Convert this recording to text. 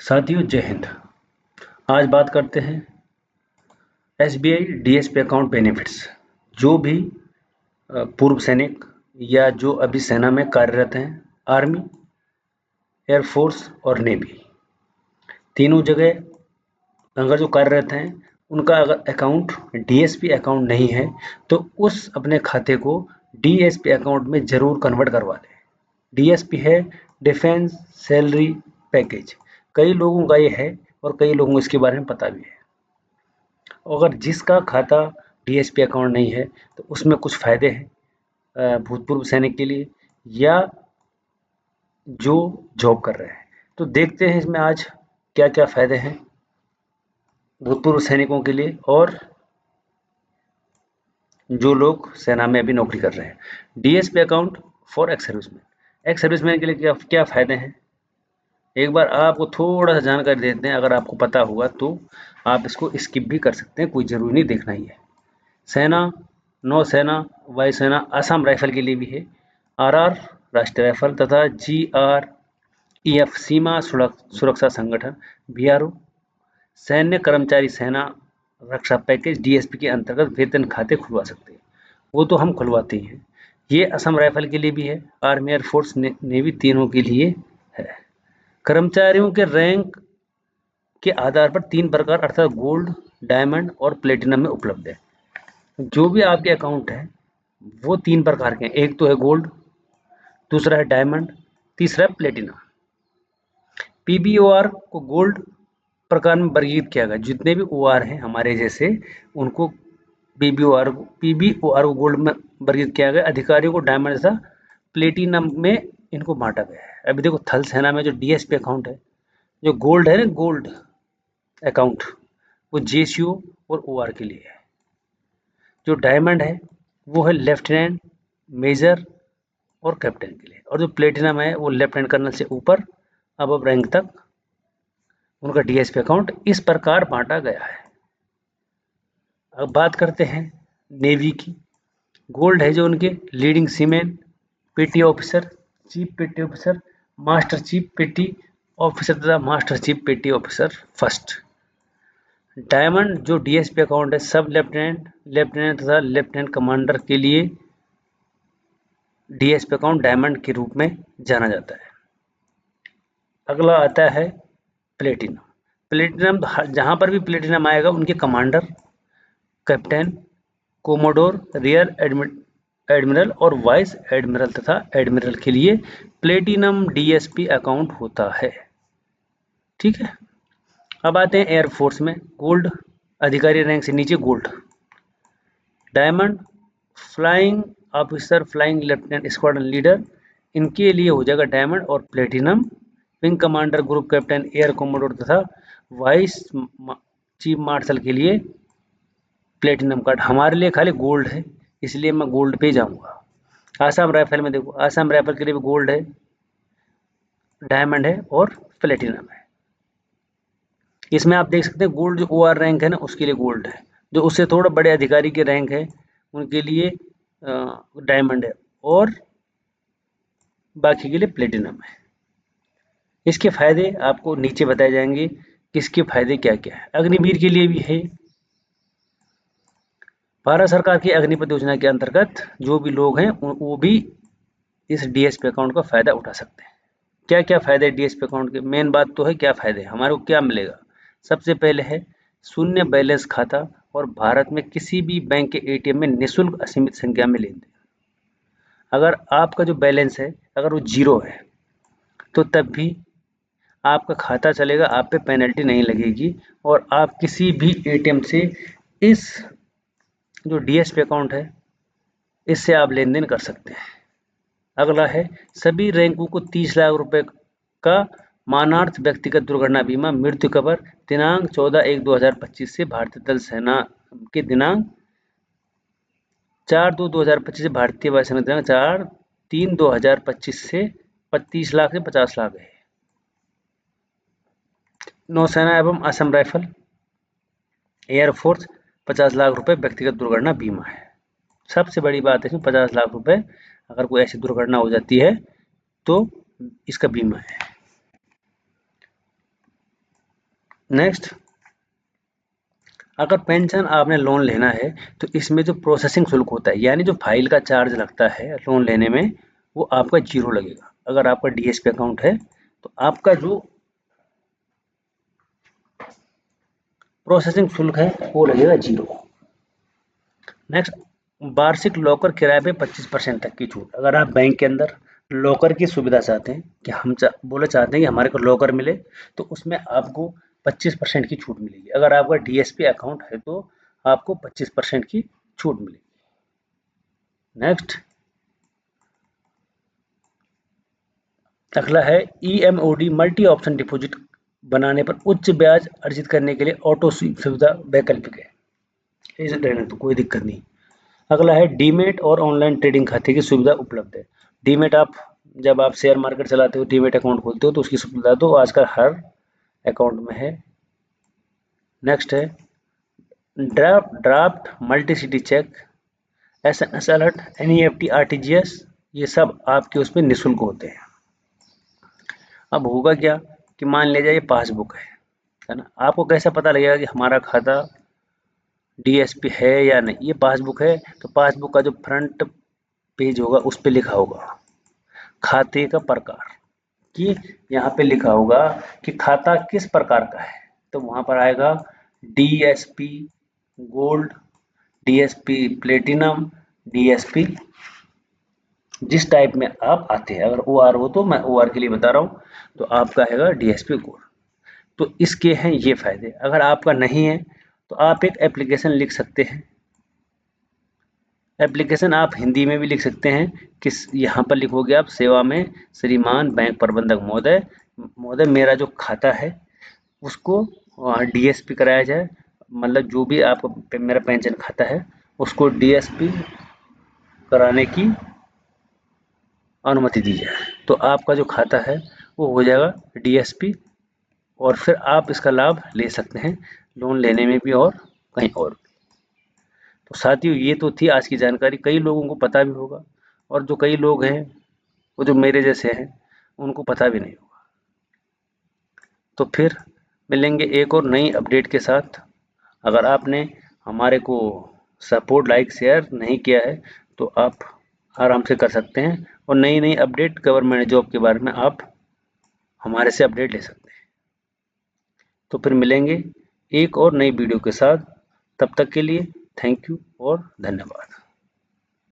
साथियों जय हिंद। आज बात करते हैं एसबीआई डीएसपी अकाउंट बेनिफिट्स। जो भी पूर्व सैनिक या जो अभी सेना में कार्यरत हैं, आर्मी, एयरफोर्स और नेवी, तीनों जगह अगर जो कार्यरत हैं, उनका अगर अकाउंट डीएसपी अकाउंट नहीं है तो उस अपने खाते को डीएसपी अकाउंट में ज़रूर कन्वर्ट करवा लें। डीएसपी है डिफेंस सैलरी पैकेज। कई लोगों का ये है और कई लोगों को इसके बारे में पता भी है। अगर जिसका खाता डीएसपी अकाउंट नहीं है तो उसमें कुछ फ़ायदे हैं भूतपूर्व सैनिक के लिए या जो जॉब कर रहे हैं। तो देखते हैं इसमें आज क्या क्या फ़ायदे हैं भूतपूर्व सैनिकों के लिए और जो लोग सेना में अभी नौकरी कर रहे हैं। DSP account for ex serviceman. Ex serviceman के लिए क्या क्या फ़ायदे हैं, एक बार आपको थोड़ा सा जानकारी देते हैं। अगर आपको पता हुआ तो आप इसको स्किप भी कर सकते हैं, कोई ज़रूरी नहीं देखना ही है। सेना, नौसेना, वायुसेना, असम राइफल के लिए भी है, आरआर राष्ट्रीय राइफल तथा जीआरईएफ सीमा सुरक्षा संगठन, बीआरओ, सैन्य कर्मचारी सेना रक्षा पैकेज डीएसपी के अंतर्गत वेतन खाते खुलवा सकते हैं। वो तो हम खुलवाते ही हैं। ये असम राइफल के लिए भी है, आर्मी, एयरफोर्स, नेवी, तीनों के लिए है। कर्मचारियों के रैंक के आधार पर 3 प्रकार अर्थात गोल्ड, डायमंड और प्लेटिनम में उपलब्ध है। जो भी आपके अकाउंट है वो 3 प्रकार के हैं। एक तो है गोल्ड, दूसरा है डायमंड, तीसरा है प्लेटिनम। पीबीओआर को गोल्ड प्रकार में वर्गीकृत किया गया। जितने भी ओआर हैं हमारे जैसे, उनको पीबीओआर को गोल्ड में वर्गीकृत किया गया। अधिकारियों को डायमंड तथा प्लेटिनम में इनको बांटा गया है। अभी देखो थल सेना में जो डीएसपी अकाउंट है, जो गोल्ड है ना, गोल्ड अकाउंट, वो जेसीओ और ओआर के लिए है। जो डायमंड है वो है लेफ्टिनेंट, मेजर और कैप्टन के लिए। और जो प्लेटिनम है वो लेफ्टिनेंट कर्नल से ऊपर अब रैंक तक उनका डीएसपी अकाउंट इस प्रकार बांटा गया है। अब बात करते हैं नेवी की। गोल्ड है जो उनके लीडिंग सीमेन, पेटी ऑफिसर, चीफ पेटी ऑफिसर, मास्टर चीफ पेटी ऑफिसर तथा मास्टर चीफ पेटी ऑफिसर फर्स्ट। डायमंड जो डीएसपी अकाउंट है सब लेफ्टिनेंट, लेफ्टिनेंट तथा लेफ्टिनेंट कमांडर के लिए डीएसपी अकाउंट डायमंड के रूप में जाना जाता है। अगला आता है प्लेटिनम। प्लेटिनम जहाँ पर भी प्लेटिनम आएगा उनके commander, captain, commodore, rear admiral और वाइस एडमिरल तथा एडमिरल के लिए प्लेटिनम डीएसपी अकाउंट होता है। ठीक है। अब आते हैं एयरफोर्स में। गोल्ड अधिकारी रैंक से नीचे gold, diamond flying officer, flying lieutenant, squadron leader, इनके लिए हो जाएगा डायमंड। और platinum wing commander, group captain, air commodore तथा वाइस चीफ मार्शल के लिए प्लेटिनम कार्ड। हमारे लिए खाली गोल्ड है, इसलिए मैं गोल्ड पे जाऊंगा। आसाम राइफल में देखो, आसाम राइफल के लिए भी गोल्ड है, डायमंड है और प्लेटिनम है। इसमें आप देख सकते हैं गोल्ड जो ओआर रैंक है ना उसके लिए गोल्ड है, जो उससे थोड़ा बड़े अधिकारी के रैंक है उनके लिए डायमंड है और बाकी के लिए प्लेटिनम है। इसके फायदे आपको नीचे बताए जाएंगे, किसके फायदे क्या क्या है। अग्निवीर के लिए भी है। भारत सरकार की अग्निपथ योजना के अंतर्गत जो भी लोग हैं वो भी इस डीएसपी अकाउंट का फायदा उठा सकते हैं। क्या क्या फायदे डीएसपी अकाउंट के, मेन बात तो है क्या फायदे हमारे को क्या मिलेगा। सबसे पहले है शून्य बैलेंस खाता और भारत में किसी भी बैंक के एटीएम में निःशुल्क असीमित संख्या में लेन देन। अगर आपका जो बैलेंस है अगर वो 0 है तो तब भी आपका खाता चलेगा, आप पे पेनल्टी नहीं लगेगी और आप किसी भी एटीएम से इस जो डीएसपी अकाउंट है इससे आप लेन देन कर सकते हैं। अगला है सभी रैंकों को 30 लाख रुपए का मानार्थ व्यक्तिगत दुर्घटना बीमा, मृत्यु कवर दिनांक 14/1/2025 से भारतीय थल सेना के दिनांक 4/2/2025 से भारतीय वायुसेना दिनांक 4/3/2025 से 25 लाख से 50 लाख है। नौसेना एवं असम राइफल, एयरफोर्स 50 लाख रुपए व्यक्तिगत दुर्घटना बीमा है। सबसे बड़ी बात है इसमें 50 लाख रुपए अगर कोई ऐसी दुर्घटना हो जाती है तो इसका बीमा है। नेक्स्ट, अगर पेंशन आपने लोन लेना है तो इसमें जो प्रोसेसिंग शुल्क होता है, यानी जो फाइल का चार्ज लगता है लोन लेने में, वो आपका 0 लगेगा। अगर आपका डीएसपी अकाउंट है तो आपका जो प्रोसेसिंग शुल्क है वो लगेगा 0। नेक्स्ट, वार्षिक लॉकर किराए पे 25% तक की छूट। अगर आप बैंक के अंदर लॉकर की सुविधा चाहते हैं कि हम चाहते हैं कि हमारे को लॉकर मिले, तो उसमें आपको 25% की छूट मिलेगी। अगर आपका डीएसपी अकाउंट है तो आपको 25% की छूट मिलेगी। नेक्स्ट, अगला है ईएमओडी मल्टी ऑप्शन डिपॉजिट बनाने पर उच्च ब्याज अर्जित करने के लिए ऑटो सुविधा वैकल्पिक है। इसे रहने तो कोई दिक्कत नहीं। अगला है डीमेट और ऑनलाइन ट्रेडिंग खाते की सुविधा उपलब्ध है। डीमेट आप जब आप शेयर मार्केट चलाते हो, डीमेट अकाउंट खोलते हो, तो उसकी सुविधा तो आजकल हर अकाउंट में है। नेक्स्ट है draft multi cheque, SMS alert, NEFT, RTGS, ये सब आपके उसमें निःशुल्क होते हैं। अब होगा क्या कि मान लीजिए ये पासबुक है ना, आपको कैसे पता लगेगा कि हमारा खाता डीएसपी है या नहीं? ये पासबुक है तो पासबुक का जो फ्रंट पेज होगा उस पे लिखा होगा खाते का प्रकार, कि यहाँ पे लिखा होगा कि खाता किस प्रकार का है, तो वहां पर आएगा DSP gold, DSP platinum, DSP, जिस टाइप में आप आते हैं। अगर ओआर हो तो मैं ओआर के लिए बता रहा हूँ, तो आपका हैगा डीएसपी गोल्ड। तो इसके हैं ये फायदे। अगर आपका नहीं है तो आप एक एप्लीकेशन लिख सकते हैं। एप्लीकेशन आप हिंदी में भी लिख सकते हैं, किस यहाँ पर लिखोगे आप सेवा में श्रीमान बैंक प्रबंधक महोदय, महोदय मेरा जो खाता है उसको डीएसपी कराया जाए, मतलब जो भी आपका मेरा पेंशन खाता है उसको डीएसपी कराने की अनुमति दी जाए, तो आपका जो खाता है वो हो जाएगा डीएसपी, और फिर आप इसका लाभ ले सकते हैं लोन लेने में भी और कहीं और भी। तो साथियों, ये तो थी आज की जानकारी। कई लोगों को पता भी होगा, और जो कई लोग हैं वो जो मेरे जैसे हैं उनको पता भी नहीं होगा। तो फिर मिलेंगे एक और नई अपडेट के साथ। अगर आपने हमारे को सपोर्ट, लाइक, शेयर नहीं किया है तो आप आराम से कर सकते हैं, और नई नई अपडेट गवर्नमेंट जॉब के बारे में आप हमारे से अपडेट ले सकते हैं। तो फिर मिलेंगे एक और नई वीडियो के साथ। तब तक के लिए थैंक यू और धन्यवाद।